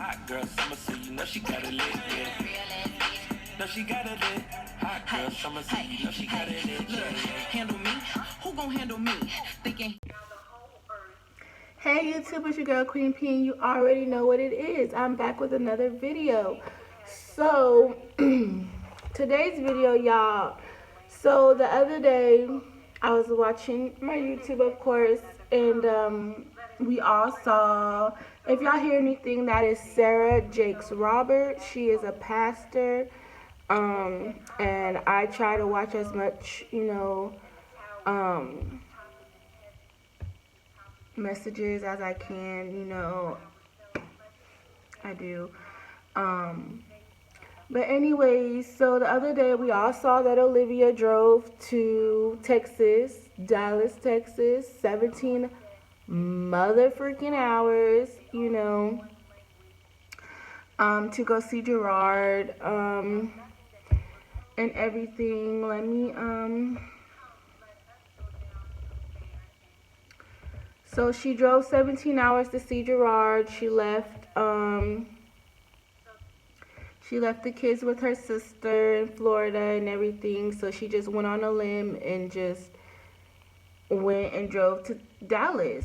Hot girl summer, so you know she got it lit, yeah. No, she got it lit. Hot girl summer, so you know she got it lit, yeah. Handle me? Who gon' handle me? Thinking. Hey YouTube, it's your girl Queen P, and you already know what it is. I'm back with another video. So today's video, y'all. So the other day I was watching my YouTube, of course, and we all saw, if y'all hear anything, that is Sarah Jakes Roberts. She is a pastor, and I try to watch as much, messages as I can, I do. But anyways, so the other day we all saw that Olivia drove to Texas, Dallas, Texas, 17 motherfucking hours, to go see Gerard, and everything. So she drove 17 hours to see Gerard. She left the kids with her sister in Florida and everything. So she just went on a limb and just went and drove to Dallas.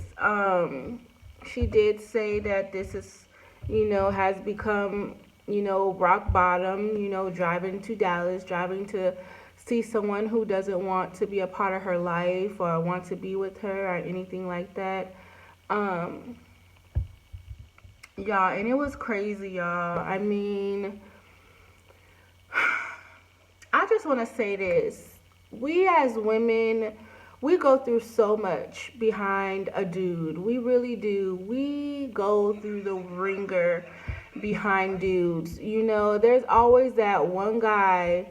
She did say that this is, has become, rock bottom, driving to Dallas, driving to see someone who doesn't want to be a part of her life or want to be with her or anything like that. Y'all, and it was crazy, y'all. I mean, I just want to say this. We as women, we go through so much behind a dude. We really do. We go through the ringer behind dudes. There's always that one guy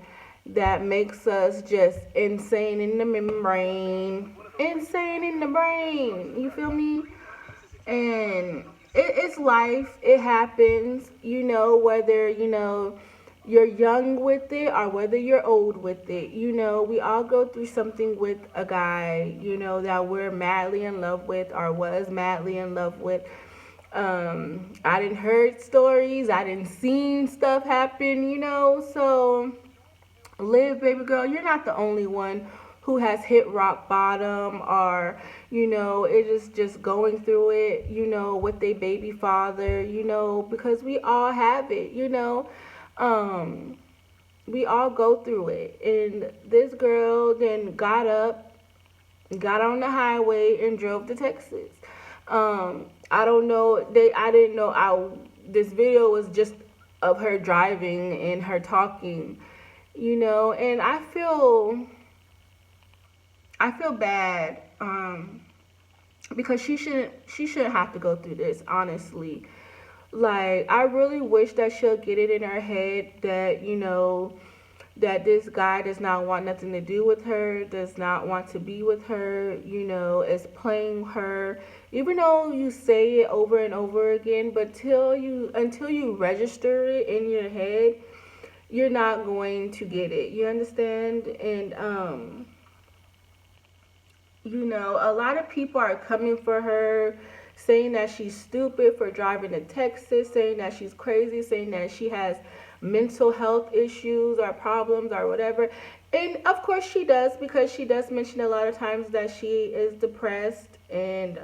that makes us just insane in the membrane. Insane in the brain. You feel me? And it's life. It happens. Whether, you're young with it or whether you're old with it. We all go through something with a guy, that we're madly in love with or was madly in love with. I didn't heard stories. I didn't seen stuff happen, so live, baby girl. You're not the only one who has hit rock bottom or, it is just going through it, with their baby father, because we all have it, we all go through it. And this girl then got up, got on the highway and drove to Texas. I don't know, I didn't know this video was just of her driving and her talking, and I feel bad, because she shouldn't have to go through this, honestly. Like, I really wish that she'll get it in her head that, that this guy does not want nothing to do with her, does not want to be with her, is playing her. Even though you say it over and over again, but until you register it in your head, you're not going to get it. You understand? And a lot of people are coming for her, saying that she's stupid for driving to Texas, saying that she's crazy, saying that she has mental health issues or problems or whatever. And of course she does, because she does mention a lot of times that she is depressed, and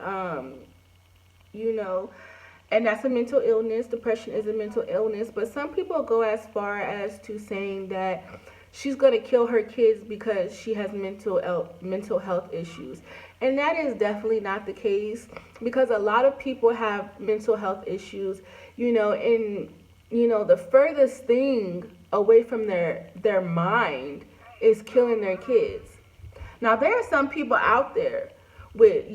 and that's a mental illness. Depression is a mental illness. But some people go as far as to saying that she's going to kill her kids because she has mental health issues. And that is definitely not the case, because a lot of people have mental health issues, and the furthest thing away from their mind is killing their kids. Now, there are some people out there with,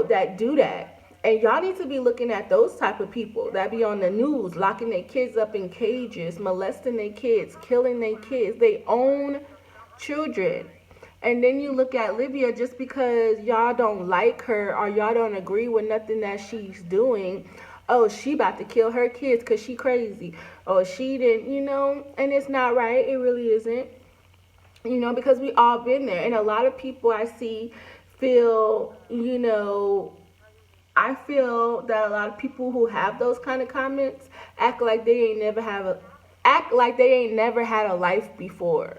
that do that. And y'all need to be looking at those type of people that be on the news, locking their kids up in cages, molesting their kids, killing their kids, their own children. And then you look at Olivia, just because y'all don't like her or y'all don't agree with nothing that she's doing. Oh, she about to kill her kids because she crazy. Oh, she didn't, and it's not right. It really isn't, because we all been there. And a lot of people I see feel, I feel that a lot of people who have those kind of comments act like they ain't never had a life before.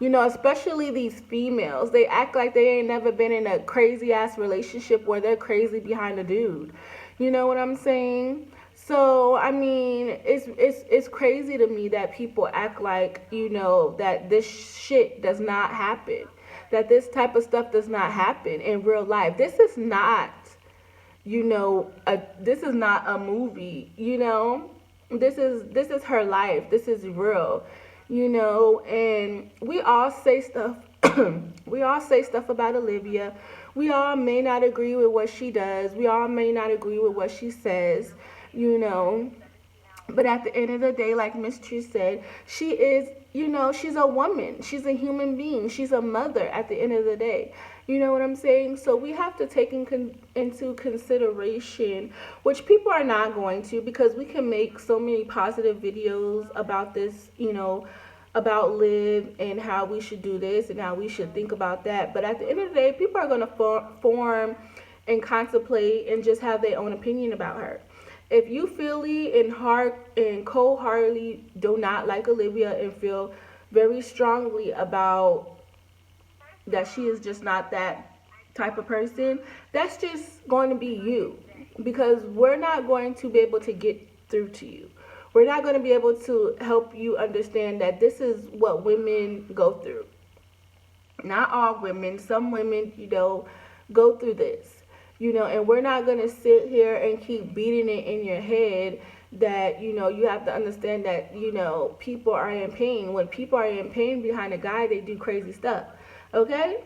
Especially these females. They act like they ain't never been in a crazy ass relationship where they're crazy behind a dude. You know what I'm saying? So I mean, it's crazy to me that people act like that this shit does not happen, that this type of stuff does not happen in real life. This is not a movie. This is her life. This is real. And we all say stuff. We all say stuff about Olivia. We all may not agree with what she does. We all may not agree with what she says. you know. But at the end of the day, like Miss True said, she is, she's a woman. She's a human being. She's a mother at the end of the day. You know what I'm saying? So we have to take into consideration, which people are not going to, because we can make so many positive videos about this, about Liv and how we should do this and how we should think about that. But at the end of the day, people are going to form and contemplate and just have their own opinion about her. If you fully and cold-heartedly do not like Olivia and feel very strongly about that she is just not that type of person, that's just going to be you, because we're not going to be able to get through to you. We're not going to be able to help you understand that this is what women go through. Not all women, some women, go through this. And we're not going to sit here and keep beating it in your head that, you have to understand that, people are in pain. When people are in pain behind a guy, they do crazy stuff, okay?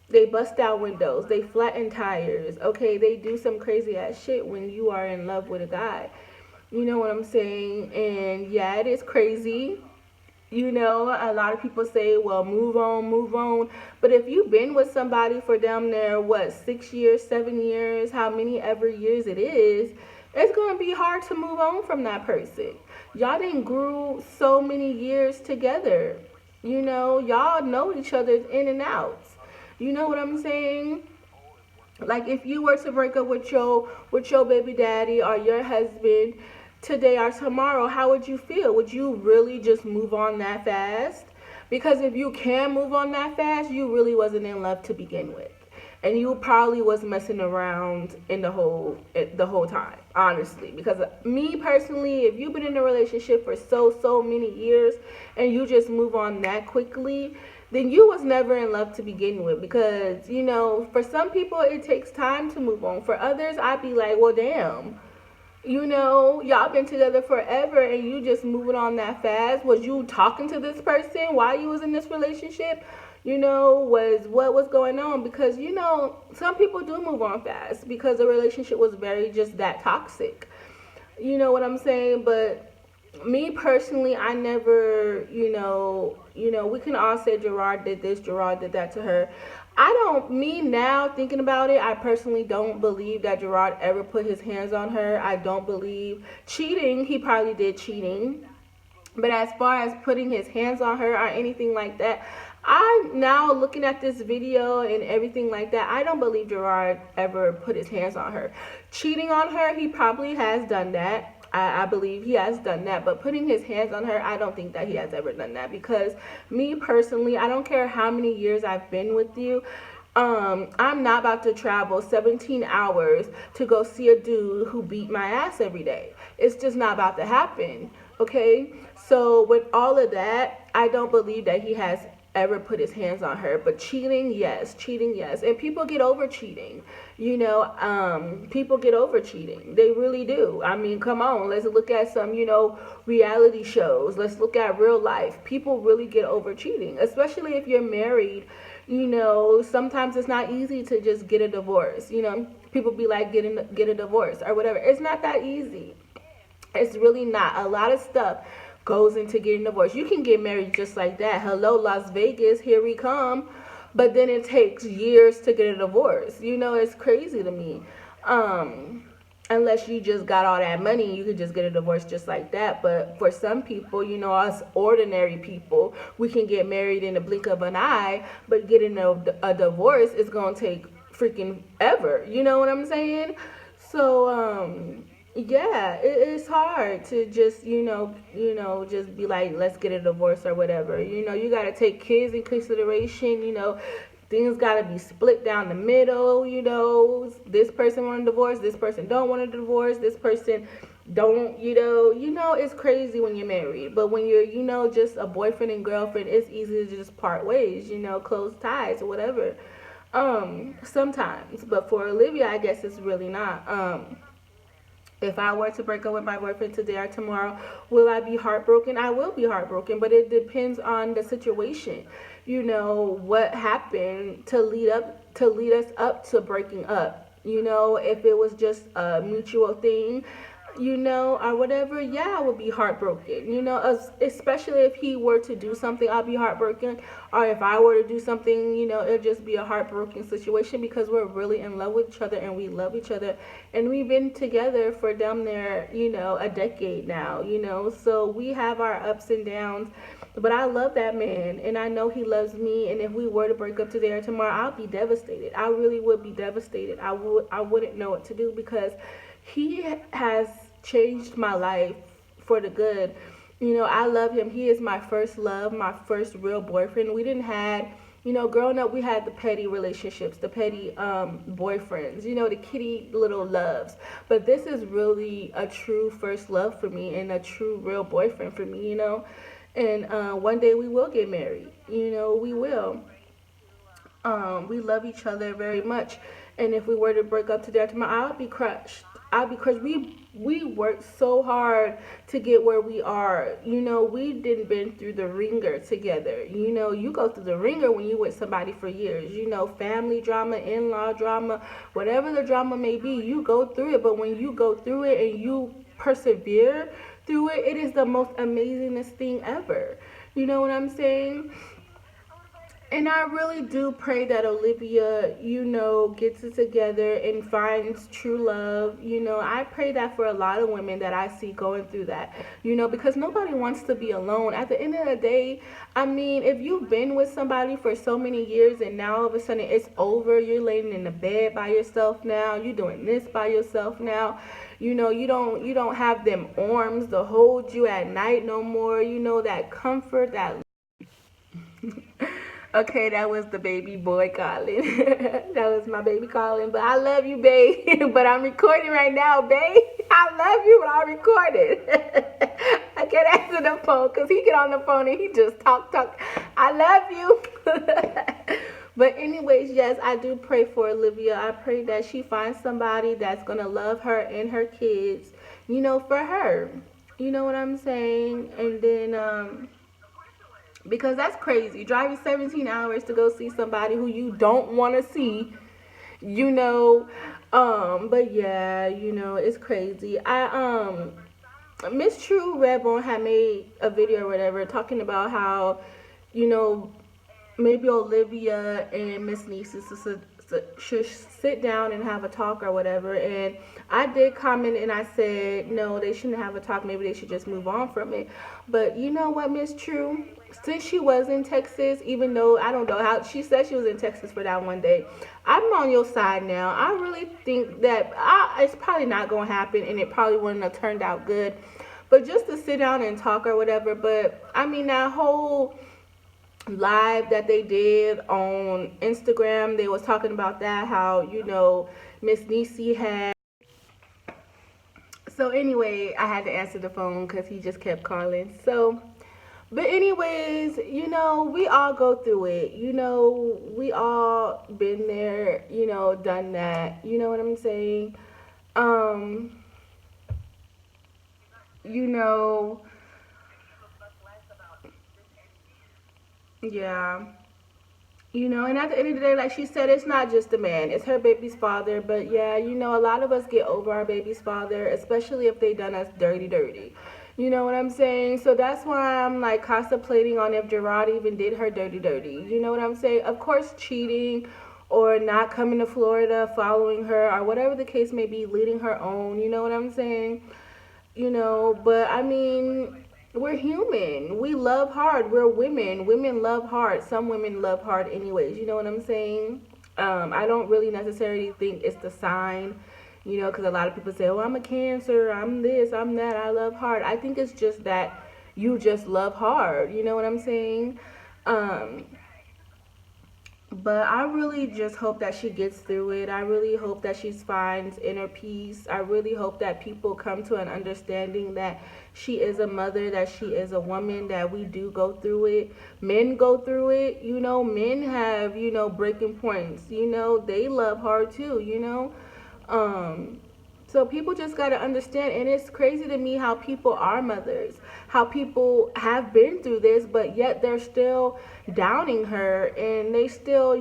They bust out windows. They flatten tires, okay? They do some crazy ass shit when you are in love with a guy. You know what I'm saying? And yeah, it is crazy. A lot of people say, well, move on, move on. But if you've been with somebody for damn near, 6 years, 7 years, how many ever years it is, it's going to be hard to move on from that person. Y'all done grew so many years together. Y'all know each other's in and outs. You know what I'm saying? Like, if you were to break up with your baby daddy or your husband today or tomorrow, how would you feel? Would you really just move on that fast? Because if you can move on that fast, you really wasn't in love to begin with, and you probably was messing around in the whole time, honestly. Because me personally, if you've been in a relationship for so many years and you just move on that quickly, then you was never in love to begin with. Because for some people it takes time to move on. For others, I'd be like, well, damn. Y'all been together forever and you just moving on that fast. Was you talking to this person while you was in this relationship? What was going on? Because, some people do move on fast because the relationship was very just that toxic. You know what I'm saying? But me personally, I never, we can all say Gerard did this, Gerard did that to her. Now thinking about it, I personally don't believe that Gerard ever put his hands on her. I don't believe cheating. He probably did cheating. But as far as putting his hands on her or anything like that, I'm now looking at this video and everything like that, I don't believe Gerard ever put his hands on her. Cheating on her, he probably has done that. I believe he has done that, but putting his hands on her, I don't think that he has ever done that. Because me personally, I don't care how many years I've been with you, I'm not about to travel 17 hours to go see a dude who beat my ass every day. It's just not about to happen, okay? So with all of that, I don't believe that he has ever put his hands on her. But cheating, yes. And people get over cheating. People get over cheating. They really do. I mean, come on, let's look at some, reality shows. Let's look at real life. People really get over cheating, especially if you're married. Sometimes it's not easy to just get a divorce. People be like, get a divorce or whatever. It's not that easy. It's really not. A lot of stuff goes into getting divorced. You can get married just like that. Hello, Las Vegas, here we come. But then it takes years to get a divorce. It's crazy to me. Unless you just got all that money, you could just get a divorce just like that. But for some people, us ordinary people, we can get married in the blink of an eye, but getting a divorce is going to take freaking ever. You know what I'm saying? So yeah, it's hard to just just be like, let's get a divorce or whatever. You got to take kids in consideration. Things got to be split down the middle. This person want a divorce, this person don't want a divorce, this person don't. It's crazy when you're married, but when you're just a boyfriend and girlfriend, it's easy to just part ways. Close ties or whatever. Sometimes, but for Olivia, I guess it's really not. If I were to break up with my boyfriend today or tomorrow, will I be heartbroken? I will be heartbroken, but it depends on the situation. What happened to lead us up to breaking up. If it was just a mutual thing, or whatever, yeah, I would be heartbroken. Especially if he were to do something, I'll be heartbroken. Or if I were to do something, it'll just be a heartbroken situation because we're really in love with each other and we love each other. And we've been together for damn near, a decade now, So we have our ups and downs. But I love that man and I know he loves me. And if we were to break up today or tomorrow, I'll be devastated. I really would be devastated. I wouldn't know what to do because he has changed my life for the good. I love him. He is my first love, my first real boyfriend. We didn't had, growing up, we had the petty relationships, the petty boyfriends, the kitty little loves. But this is really a true first love for me and a true real boyfriend for me. And one day we will get married. We will. We love each other very much. And if we were to break up today or tomorrow, I'll be crushed. We worked so hard to get where we are. We didn't been through the ringer together. You go through the ringer when you with somebody for years. Family drama, in-law drama, whatever the drama may be, you go through it. But when you go through it and you persevere through it, it is the most amazingest thing ever. You know what I'm saying? And I really do pray that Olivia, gets it together and finds true love. I pray that for a lot of women that I see going through that, because nobody wants to be alone. At the end of the day, I mean, if you've been with somebody for so many years and now all of a sudden it's over, you're laying in the bed by yourself now, you're doing this by yourself now. You don't have them arms to hold you at night no more. That comfort, that okay, that was the baby boy calling. That was my baby calling. But I love you, babe. But I'm recording right now, babe. I love you, but I'm recording. I can't answer the phone because he get on the phone and he just talk. I love you. But anyways, yes, I do pray for Olivia. I pray that she finds somebody that's going to love her and her kids, for her. You know what I'm saying? And then, because that's crazy. Driving 17 hours to go see somebody who you don't want to see, But yeah, it's crazy. Miss True Redbone had made a video or whatever talking about how, you know, maybe Olivia and Miss Nieces should sit down and have a talk or whatever. And I did comment and I said, no, they shouldn't have a talk. Maybe they should just move on from it. But you know what, Miss True? Since she was in Texas, even though I don't know how, she said she was in Texas for that one day. I'm on your side now. I really think that it's probably not going to happen and it probably wouldn't have turned out good. But just to sit down and talk or whatever. But I mean, that whole live that they did on Instagram, they was talking about that, how, you know, Miss Niecy had. So anyway, I had to answer the phone because he just kept calling. So, but anyways, you know, we all go through it. You know, we all been there, you know, done that. You know what I'm saying? You know, yeah. You know, and at the end of the day, like she said, it's not just the man, it's her baby's father. But yeah, you know, a lot of us get over our baby's father, especially if they done us dirty. You know what I'm saying? So that's why I'm like contemplating on if Gerard even did her dirty. You know what I'm saying? Of course, cheating or not coming to Florida, following her, or whatever the case may be, leading her own. You know what I'm saying? You know, but I mean, we're human. We love hard. We're women. Women love hard. Some women love hard anyways. You know what I'm saying? I don't really necessarily think it's the sign, Because a lot of people say, oh, I'm a Cancer, I'm this, I'm that, I love hard. I think it's just that you just love hard. You know what I'm saying? Um, but I really just hope that she gets through it. I really hope that she finds inner peace. I really hope that people come to an understanding that she is a mother, that she is a woman, that we do go through it. Men go through it. Men have, breaking points. They love hard too, Um, so people just got to understand, and it's crazy to me how people are mothers, how people have been through this, but yet they're still downing her, and they still,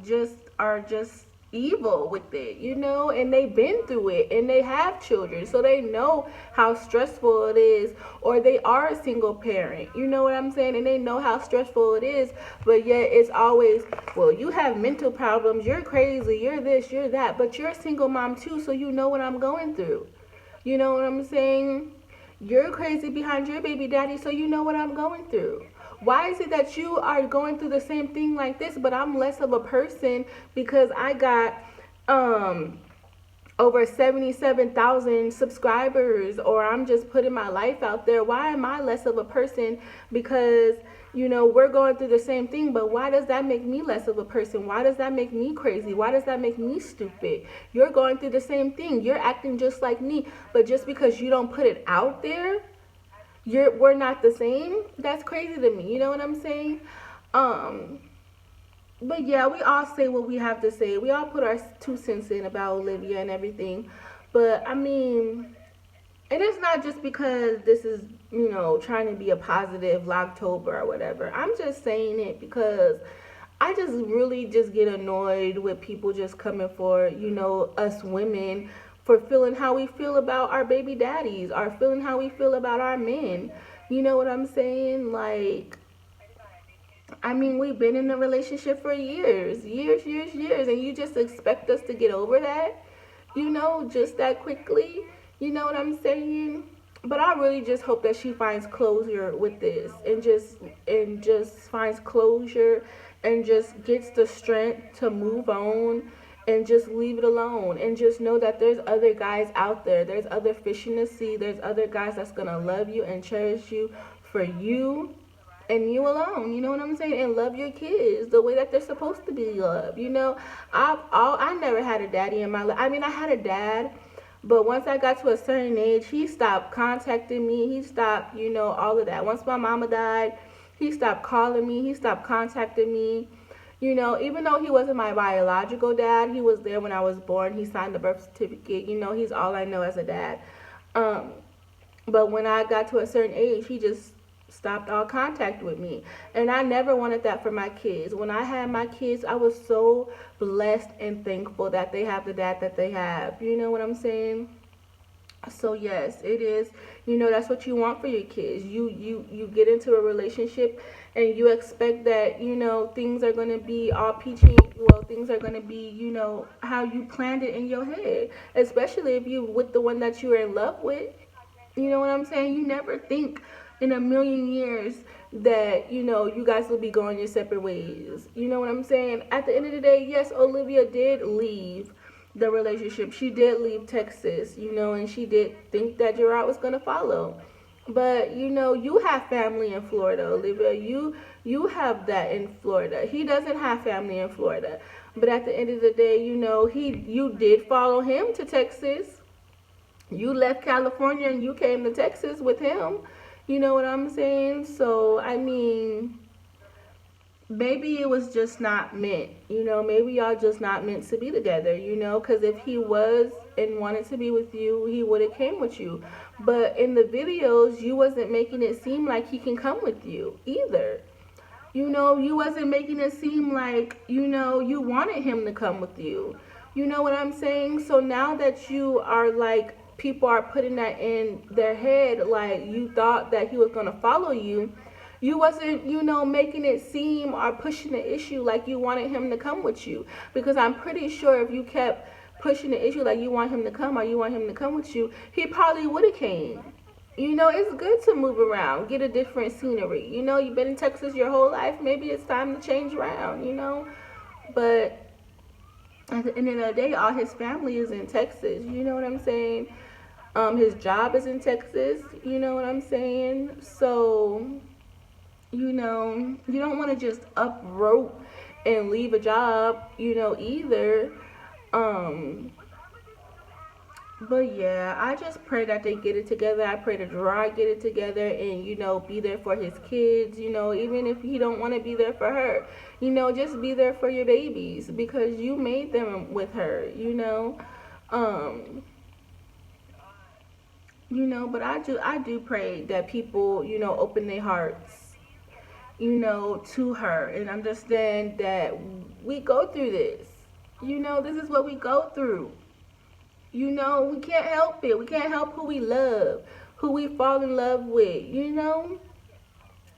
just are just evil with it, and they've been through it, and they have children, so they know how stressful it is, or they are a single parent, you know what I'm saying, and they know how stressful it is, but yet it's always, well, you have mental problems, you're crazy, you're this, you're that, but you're a single mom too, so you know what I'm going through. You know what I'm saying? You're crazy behind your baby daddy, so you know what I'm going through. Why is it that you are going through the same thing like this, but I'm less of a person because I got um over 77,000 subscribers, or I'm just putting my life out there? Why am I less of a person because we're going through the same thing, but why does that make me less of a person? Why does that make me crazy? Why does that make me stupid? You're going through the same thing. You're acting just like me, but just because you don't put it out there, we're not the same. That's crazy to me. You know what I'm saying? Um but yeah, we all say what we have to say. We all put our 2 cents in about Olivia and everything. But I mean, and it's not just because this is, trying to be a positive Vlogtober or whatever. I'm just saying it because I just really just get annoyed with people just coming for, us women for feeling how we feel about our baby daddies, or feeling how we feel about our men. You know what I'm saying? Like, I mean, we've been in a relationship for years, and you just expect us to get over that, just that quickly. You know what I'm saying? But I really just hope that she finds closure with this, and just finds closure, and just gets the strength to move on, and just leave it alone, and just know that there's other guys out there. There's other fish in the sea. There's other guys that's gonna love you and cherish you for you and you alone, you know what I'm saying, and love your kids the way that they're supposed to be loved. I never had a daddy in my life. I mean, I had a dad, but once I got to a certain age, he stopped contacting me. He stopped, all of that. Once my mama died, he stopped calling me. He stopped contacting me. Even though he wasn't my biological dad, he was there when I was born. He signed the birth certificate. He's all I know as a dad. Um, but when I got to a certain age, he just stopped all contact with me. And I never wanted that for my kids. When I had my kids, I was so blessed and thankful that they have the dad that they have. You know what I'm saying? So yes, it is, that's what you want for your kids. You get into a relationship, and you expect that, things are going to be all peachy, well, things are going to be, how you planned it in your head, especially if you with the one that you're in love with. You know what I'm saying? You never think in a million years that, you guys will be going your separate ways. You know what I'm saying? At the end of the day, yes, Olivia did leave the relationship. She did leave Texas, and she did think that Gerard was going to follow. But, you have family in Florida, Olivia. You have that in Florida. He doesn't have family in Florida. But at the end of the day, you did follow him to Texas. You left California and you came to Texas with him. You know what I'm saying? So, I mean, maybe it was just not meant. Maybe y'all just not meant to be together, because if he was and wanted to be with you, he would have came with you. But in the videos, you wasn't making it seem like he can come with you either. You wasn't making it seem like, you wanted him to come with you. You know what I'm saying? So now that you are like, people are putting that in their head, like you thought that he was going to follow you, you wasn't, making it seem or pushing the issue like you wanted him to come with you. Because I'm pretty sure if you kept pushing the issue like you want him to come, or you want him to come with you, he probably would have came. It's good to move around, get a different scenery. You've been in Texas your whole life. Maybe it's time to change around, But At the end of the day, all his family is in Texas. You know what I'm saying? His job is in Texas. You know what I'm saying? So, you don't want to just uproot and leave a job, either. Um, but yeah, I just pray that they get it together. I pray that Gerard get it together and, be there for his kids, even if he don't want to be there for her. Just be there for your babies because you made them with her. Um, but I do pray that people, open their hearts, to her and understand that we go through this. This is what we go through. We can't help it. We can't help who we love, who we fall in love with.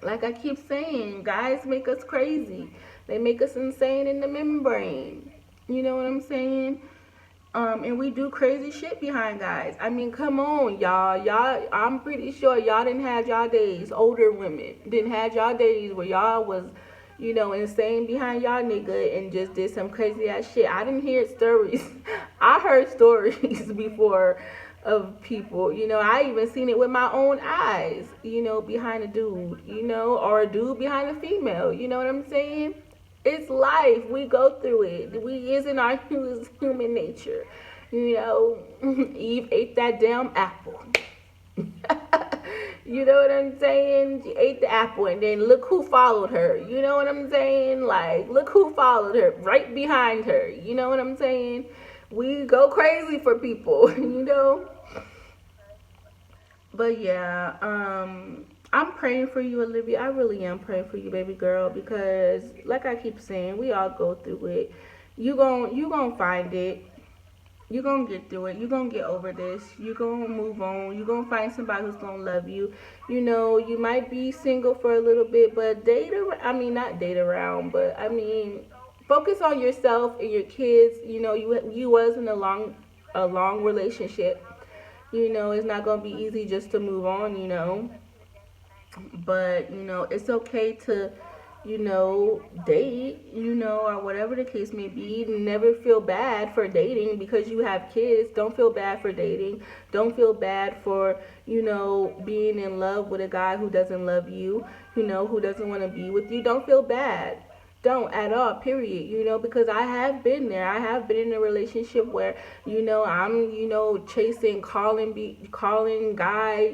Like I keep saying, guys make us crazy. They make us insane in the membrane. You know what I'm saying? And we do crazy shit behind guys. I mean, come on, y'all. I'm pretty sure y'all didn't have y'all days. Older women didn't have y'all days where y'all was, insane behind y'all nigga and just did some crazy ass shit. I didn't hear stories. I heard stories before of people. I even seen it with my own eyes. Behind a dude. Or a dude behind a female. You know what I'm saying? It's life. We go through it. We isn't our human nature. Eve ate that damn apple. You know what I'm saying? She ate the apple and then look who followed her. You know what I'm saying? Like, look who followed her right behind her. You know what I'm saying? We go crazy for people. But yeah, I'm praying for you, Olivia. I really am praying for you, baby girl, because like I keep saying, we all go through it. You gon' find it. You gonna get through it. You gonna get over this. You gonna move on. You gonna find somebody who's gonna love you. You might be single for a little bit, but not date around, but focus on yourself and your kids. You was in a long relationship. It's not gonna be easy just to move on. But it's okay to date, or whatever the case may be. Never feel bad for dating because you have kids. Don't feel bad for dating. Don't feel bad for being in love with a guy who doesn't love you, who doesn't want to be with you. Don't feel bad. Don't at all, period. Because I have been there. I have been in a relationship where I'm chasing, calling guy,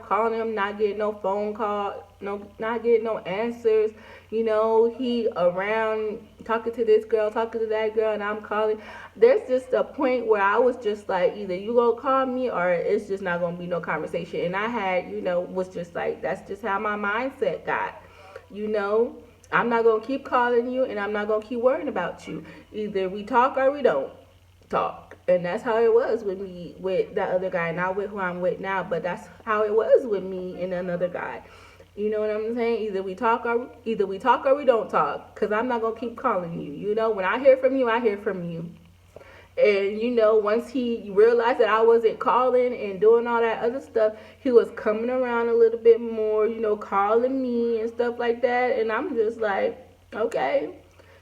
calling him, not getting no phone call, not getting no answers. He around talking to this girl, talking to that girl, and I'm calling. There's just a point where I was just like, either you gonna call me or it's just not gonna be no conversation. And I had was just like, that's just how my mindset got. I'm not going to keep calling you and I'm not going to keep worrying about you. Either we talk or we don't talk. And that's how it was with me, with that other guy, not with who I'm with now, but that's how it was with me and another guy. You know what I'm saying? Either we talk or we don't talk, because I'm not going to keep calling you. When I hear from you, I hear from you. And once he realized that I wasn't calling and doing all that other stuff, he was coming around a little bit more, calling me and stuff like that. And I'm just like, okay.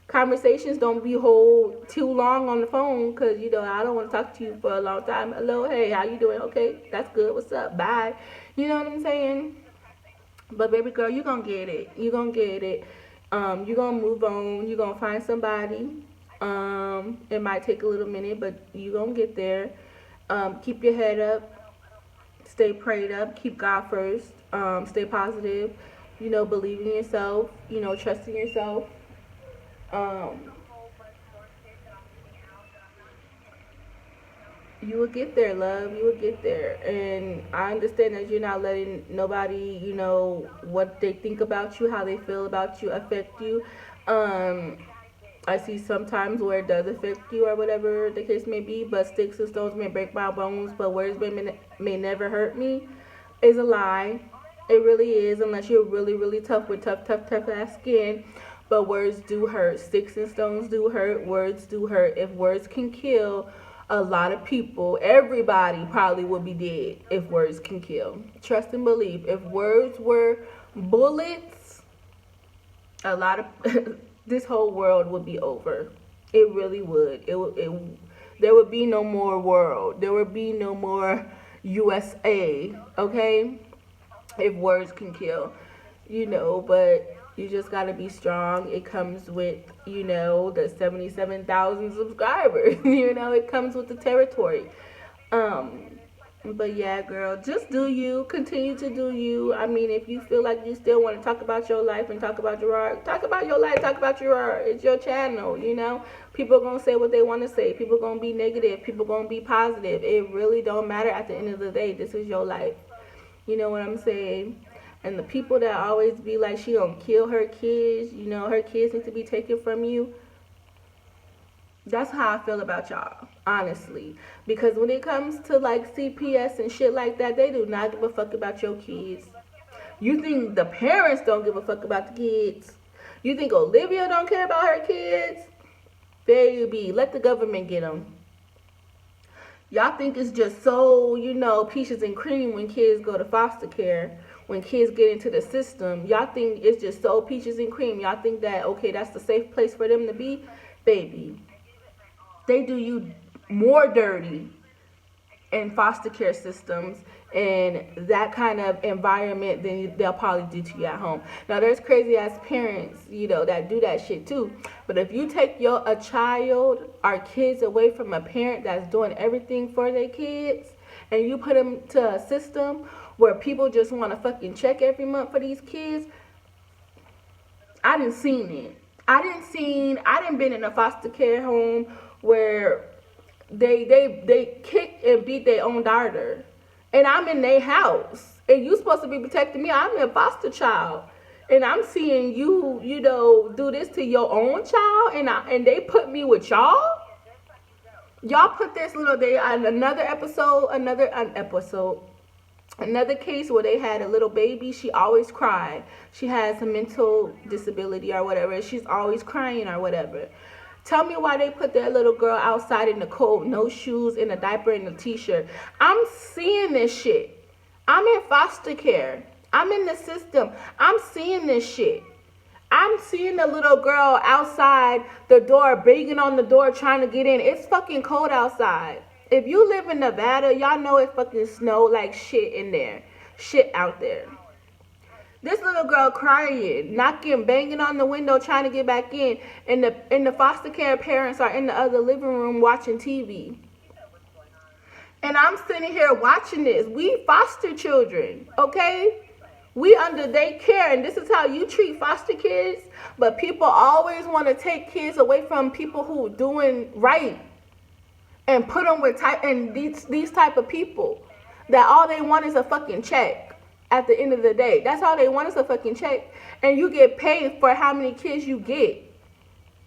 Conversations don't be hold too long on the phone, because I don't want to talk to you for a long time. Hello, hey, how you doing? Okay, that's good. What's up? Bye. You know what I'm saying? But baby girl, you're gonna get it. You're gonna get it. You're gonna move on. You're gonna find somebody. It might take a little minute, but you're gonna get there. Keep your head up. Stay prayed up. Keep God first. Stay positive. Believe in yourself. Trust in yourself. Um, you will get there, love. You will get there. And I understand that you're not letting nobody, what they think about you, how they feel about you, affect you. Um, I see sometimes where it does affect you or whatever the case may be, but sticks and stones may break my bones, but words may never hurt me, is a lie. It really is, unless you're really, really tough with tough ass skin. But words do hurt. Sticks and stones do hurt. Words do hurt. If words can kill, a lot of people, everybody probably would be dead if words can kill. Trust and believe. If words were bullets, a lot of this whole world would be over. It really would. There would be no more world. There would be no more USA. Okay, if words can kill, But you just gotta be strong. It comes with the 77,000 subscribers. It comes with the territory. Um, but yeah, girl, just do you. Continue to do you. I mean, if you feel like you still want to talk about your life and talk about Gerard, talk about your life, talk about Gerard. It's your channel. People gonna say what they want to say. People gonna be negative. People gonna be positive. It really don't matter at the end of the day. This is your life. You know what I'm saying? And the people that always be like, she gonna kill her kids, her kids need to be taken from you. That's how I feel about y'all, honestly. Because when it comes to like CPS and shit like that, they do not give a fuck about your kids. You think the parents don't give a fuck about the kids? You think Olivia don't care about her kids? Baby, let the government get them. Y'all think it's just so, peaches and cream when kids go to foster care, when kids get into the system. Y'all think it's just so peaches and cream. Y'all think that, okay, that's the safe place for them to be? Baby, they do you more dirty in foster care systems and that kind of environment than they'll probably do to you at home. Now, there's crazy ass parents, that do that shit too. But if you take a child or kids away from a parent that's doing everything for their kids, and you put them to a system where people just want to fucking check every month for these kids, I didn't seen it. I didn't been in a foster care home where they kick and beat their own daughter, and I'm in their house, and you supposed to be protecting me. I'm a foster child, and I'm seeing you, do this to your own child, and they put me with y'all. Y'all put this little day on another case where they had a little baby. She always cried. She has a mental disability or whatever. She's always crying or whatever. Tell me why they put that little girl outside in the cold, no shoes, in a diaper and a t-shirt. I'm seeing this shit. I'm in foster care. I'm in the system. I'm seeing this shit. I'm seeing the little girl outside the door, banging on the door, trying to get in. It's fucking cold outside. If you live in Nevada, y'all know it fucking snow like shit in there. Shit out there. This little girl crying, knocking, banging on the window, trying to get back in. And the foster care parents are in the other living room watching TV. And I'm sitting here watching this. We foster children, okay? We under their care, and this is how you treat foster kids. But people always want to take kids away from people who doing right and put them with these type of people that all they want is a fucking check. At the end of the day, that's all they want is a fucking check, and you get paid for how many kids you get.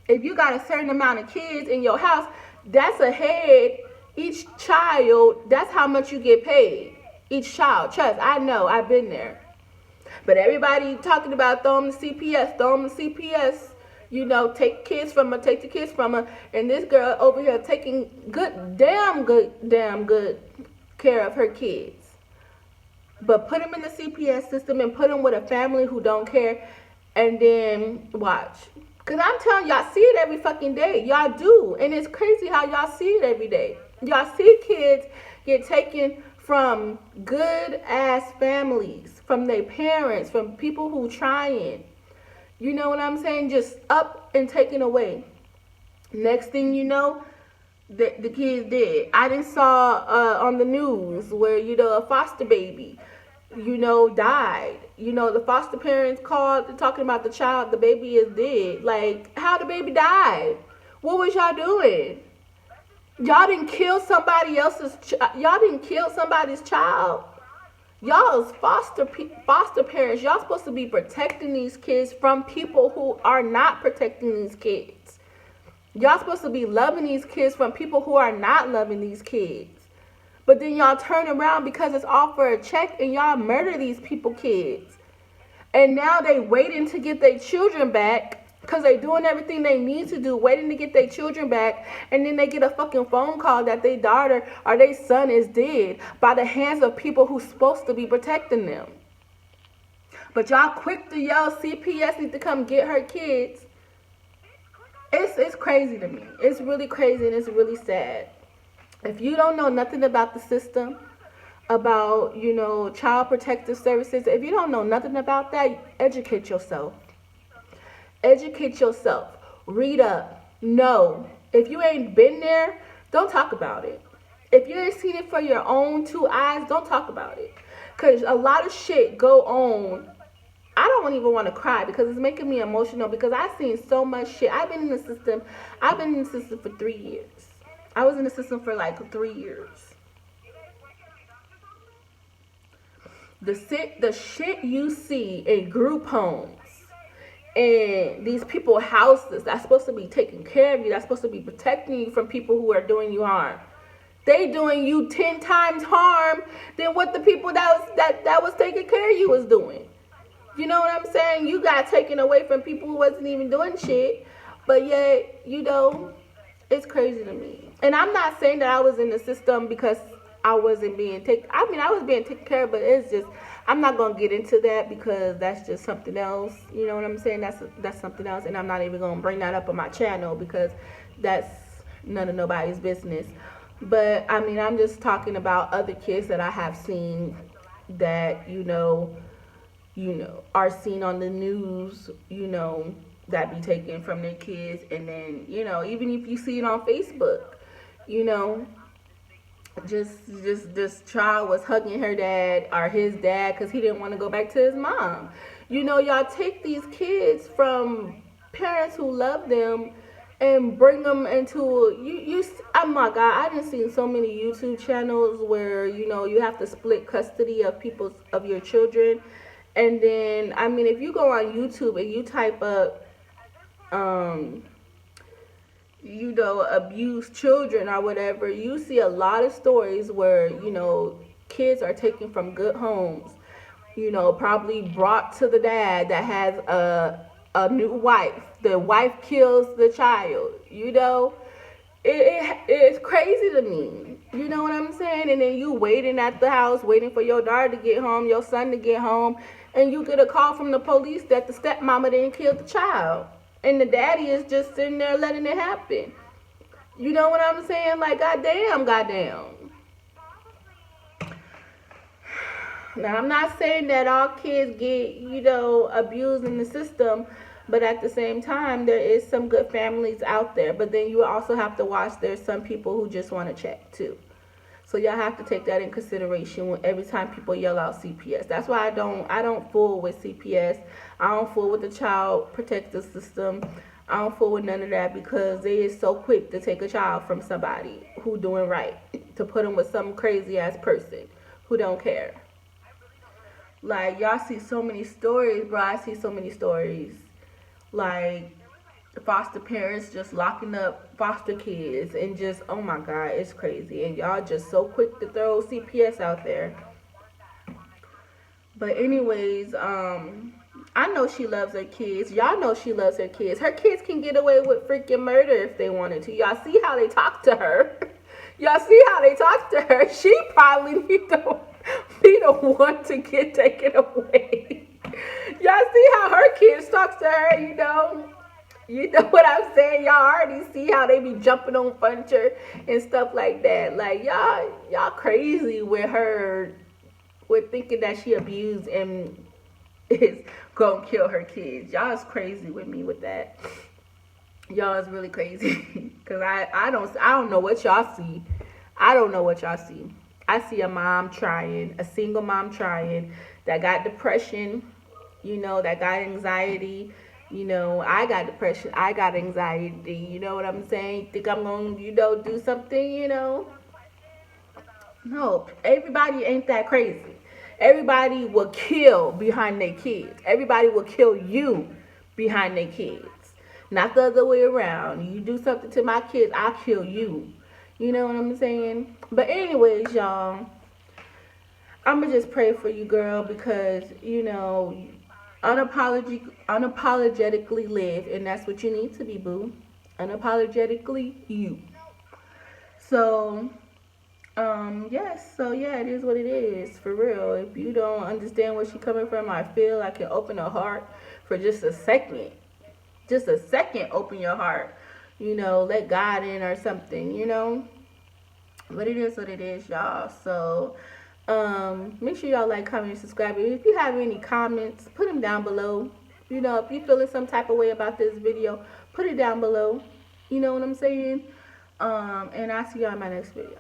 If you got a certain amount of kids in your house, that's a head. Each child, that's how much you get paid. Each child. Trust, I know, I've been there. But everybody talking about throw them to CPS, take the kids from her, and this girl over here taking damn good care of her kids. But put them in the CPS system and put them with a family who don't care, and then watch. Because I'm telling y'all, see it every fucking day. Y'all do. And it's crazy how y'all see it every day. Y'all see kids get taken from good-ass families, from their parents, from people who trying. You know what I'm saying? Just up and taken away. Next thing you know, the kids dead. I didn't saw on the news where, a foster baby, died. The foster parents called talking about the baby is dead. Like, how the baby died? What was y'all doing? Y'all didn't kill somebody's child. Y'all as foster parents, y'all supposed to be protecting these kids from people who are not protecting these kids. Y'all supposed to be loving these kids from people who are not loving these kids. But then y'all turn around because it's all for a check and y'all murder these kids. And now they waiting to get their children back because they doing everything they need to do, waiting to get their children back. And then they get a fucking phone call that their daughter or their son is dead by the hands of people who's supposed to be protecting them. But y'all quick to yell CPS need to come get her kids. It's crazy to me. It's really crazy and it's really sad. If you don't know nothing about the system, about, child protective services, if you don't know nothing about that, educate yourself. Educate yourself. Read up. Know. If you ain't been there, don't talk about it. If you ain't seen it for your own two eyes, don't talk about it. Cause a lot of shit go on. I don't even want to cry because it's making me emotional because I've seen so much shit. I've been in the system. I've been in the system for 3 years. I was in the system for like 3 years. The shit you see in group homes and these people houses that's supposed to be taking care of you, that's supposed to be protecting you from people who are doing you harm. They doing you 10 times harm than what the people that was taking care of you was doing. You know what I'm saying? You got taken away from people who wasn't even doing shit, but yet, it's crazy to me. And I'm not saying that I was in the system because I wasn't being taken. I mean, I was being taken care of, but it's just I'm not gonna get into that because that's just something else. You know what I'm saying? That's something else, and I'm not even gonna bring that up on my channel because that's none of nobody's business. But I mean, I'm just talking about other kids that I have seen that are seen on the news, that be taken from their kids. And then, even if you see it on Facebook, you know, just this child was hugging her dad or his dad because he didn't want to go back to his mom. Y'all take these kids from parents who love them and bring them into oh my god, I done seen so many YouTube channels where you have to split custody of your children. And then, I mean, if you go on YouTube and you type up abuse children or whatever, you see a lot of stories where kids are taken from good homes, probably brought to the dad that has a new wife. The wife kills the child. It's crazy to me. You know what I'm saying? And then you waiting at the house, waiting for your daughter to get home, your son to get home, and you get a call from the police that the stepmama didn't kill the child. And the daddy is just sitting there letting it happen. You know what I'm saying? Like, goddamn. Now, I'm not saying that all kids get, abused in the system, but at the same time, there is some good families out there. But then you also have to watch there's some people who just want to check, too. So y'all have to take that in consideration when every time people yell out CPS. That's why I don't fool with CPS. I don't fool with the child protective system. I don't fool with none of that because they is so quick to take a child from somebody who doing right to put them with some crazy ass person who don't care. Like, y'all see so many stories, bro. I see so many stories. Like, foster parents just locking up foster kids and just, oh my god, it's crazy. And y'all just so quick to throw CPS out there. But anyways, I know she loves her kids. Y'all know she loves her kids. Her kids can get away with freaking murder if they wanted to. Y'all see how they talk to her? Y'all see how they talk to her? She probably need to be the one to get taken away. Y'all see how her kids talk to her, You know what I'm saying? Y'all already see how they be jumping on furniture and stuff like that. Like, y'all crazy with her, with thinking that she abused and is gonna kill her kids. Y'all is crazy with me with that. Y'all is really crazy. Cause I don't know what y'all see. I don't know what y'all see. I see a mom trying, a single mom trying, that got depression, that got anxiety. I got depression, I got anxiety, you know what I'm saying? Think I'm gonna, do something, No, everybody ain't that crazy. Everybody will kill behind their kids. Everybody will kill you behind their kids. Not the other way around. You do something to my kids, I'll kill you. You know what I'm saying? But anyways, y'all, I'ma just pray for you, girl, because, unapologetically live, and that's what you need to be, boo. Unapologetically you. So yes, so yeah, it is what it is, for real. If you don't understand where she's coming from, I feel I can open her heart for just a second. Open your heart. let God in or something. But it is what it is, y'all. So make sure y'all like, comment, and subscribe. If you have any comments, put them down below. If you're feeling some type of way about this video, put it down below. You know what I'm saying? And I'll see y'all in my next video.